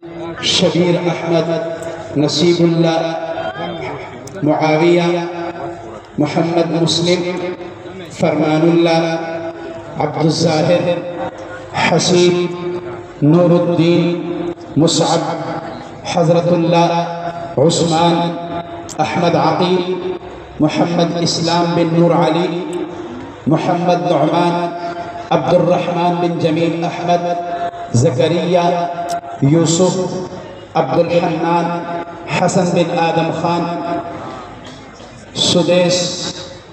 شبیر احمد، نصیب اللہ، معاویہ، محمد مسلم، فرمان اللہ، عبد الظاہر، حسین، نور الدین، مصعب، حضرت اللہ، عثمان، احمد عقیل، محمد اسلام بن نور علی، محمد نعمان، عبد الرحمن بن جمیل احمد، زکریہ، یوسف، عبد الحنان، حسن بن آدم خان، سدیس،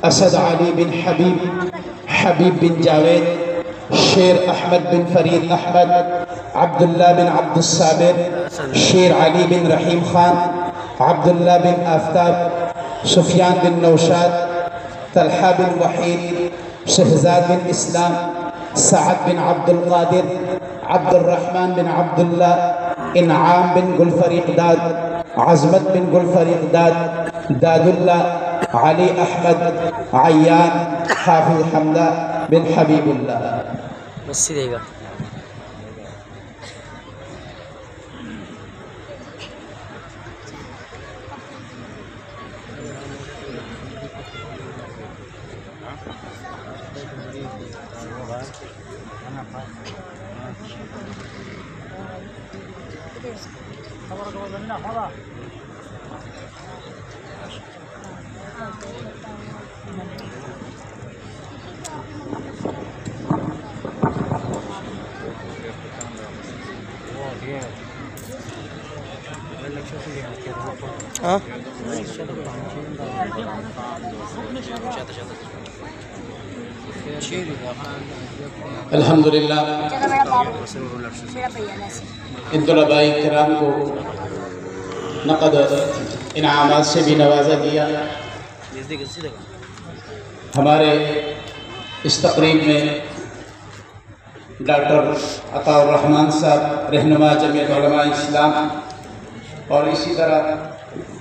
اسد علی بن حبیب، حبیب بن جاوید، شیر احمد بن فرید احمد، عبداللہ بن عبد الصابر، شیر علی بن رحیم خان، عبداللہ بن آفتاب، سفیان بن نوشاد، طلحہ بن وحید، شہزاد بن اسلام، سعد بن عبد القادر، عبد الرحمن بن عبداللہ، انعام بن گلفریقداد، عظمت بن گلفریقداد، داد اللہ، علی احمد، عیان، حافظ حمدہ بن حبیب اللہ۔ مسجد دے گا الحمدللہ ان طلباء کرام کو نقد انعامات سے بھی نوازا گیا۔ ہمارے اس تقریب میں ڈاکٹر عطاء الرحمن صاحب، رہنما جمعیت علماء اسلام، اور اسی طرح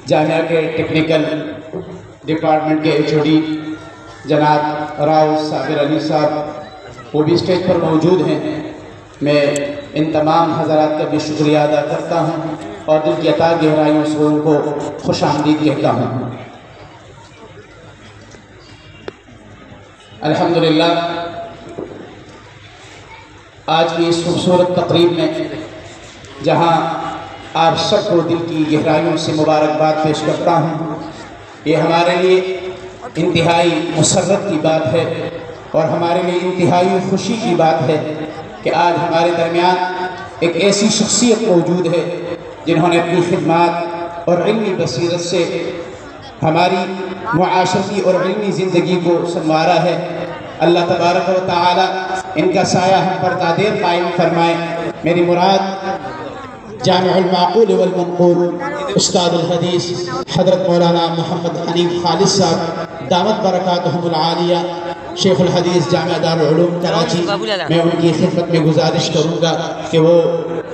جامعہ کے ٹیکنیکل ڈپارٹمنٹ کے HOD جناب راؤ صابر علی صاحب وہ بھی اسٹیج پر موجود ہیں۔ میں ان تمام حضرات کا بھی شکریہ ادا کرتا ہوں اور دل کی عطا گہرائیوں سے ان کو خوش آمدید کہتا ہوں۔ الحمدللہ آج کی اس خوبصورت تقریب میں جہاں آپ سب کو دل کی گہرائیوں سے مبارکباد پیش کرتا ہوں، یہ ہمارے لیے انتہائی مسرت کی بات ہے اور ہمارے لیے انتہائی خوشی کی بات ہے کہ آج ہمارے درمیان ایک ایسی شخصیت موجود ہے جنہوں نے اپنی خدمات اور علمی بصیرت سے ہماری معاشرتی اور علمی زندگی کو سنوارا ہے۔ اللہ تبارک و تعالی ان کا سایہ ہم پر دائر قائم فرمائے۔ میری مراد جامع المعقول والمنقول استاد الحدیث حضرت مولانا محمد حنیف خالص صاحب دامت برکاتہم العالیہ، شیخ الحدیث جامعہ دارالعلوم کراچی، میں ان کی خدمت میں گزارش کروں گا کہ وہ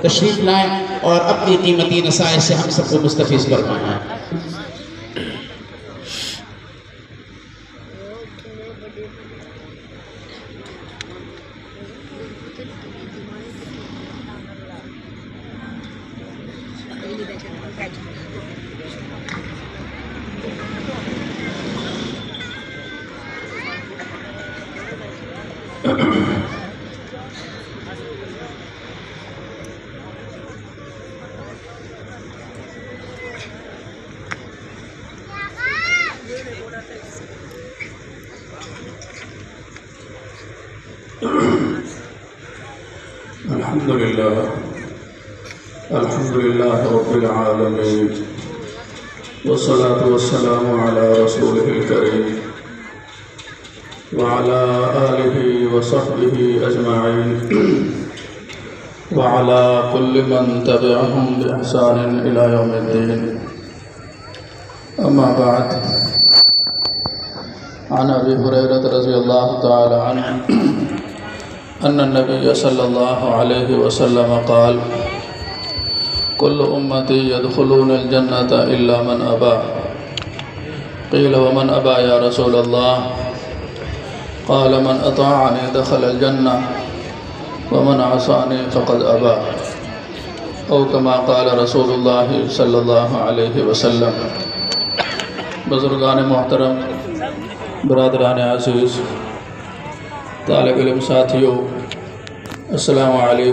تشریف لائیں اور اپنی قیمتی نصائح سے ہم سب کو مستفیض فرمائیں۔ الحمدللہ رب العالمین والصلاة والسلام علی رسولہ الکریم وعلى آلہ وصحبہ اجمعین وعلى كل من تبعهم بإحسان إلى يوم الدين. أما بعد، عن أبي هريرة رضي الله تعالى عنه أن النبي صلى الله عليه وسلم قال: كل أمتي يدخلون الجنة إلا من أبى. قيل: ومن أبى يا رسول الله؟ قال: من أطاعني دخل الجنة ومن عصاني فقد أبى. او کما قال رسول اللہ صلی اللہ علیہ وسلم۔ بزرگان محترم، برادران عزیز، طالب علم ساتھیوں، السلام علیکم۔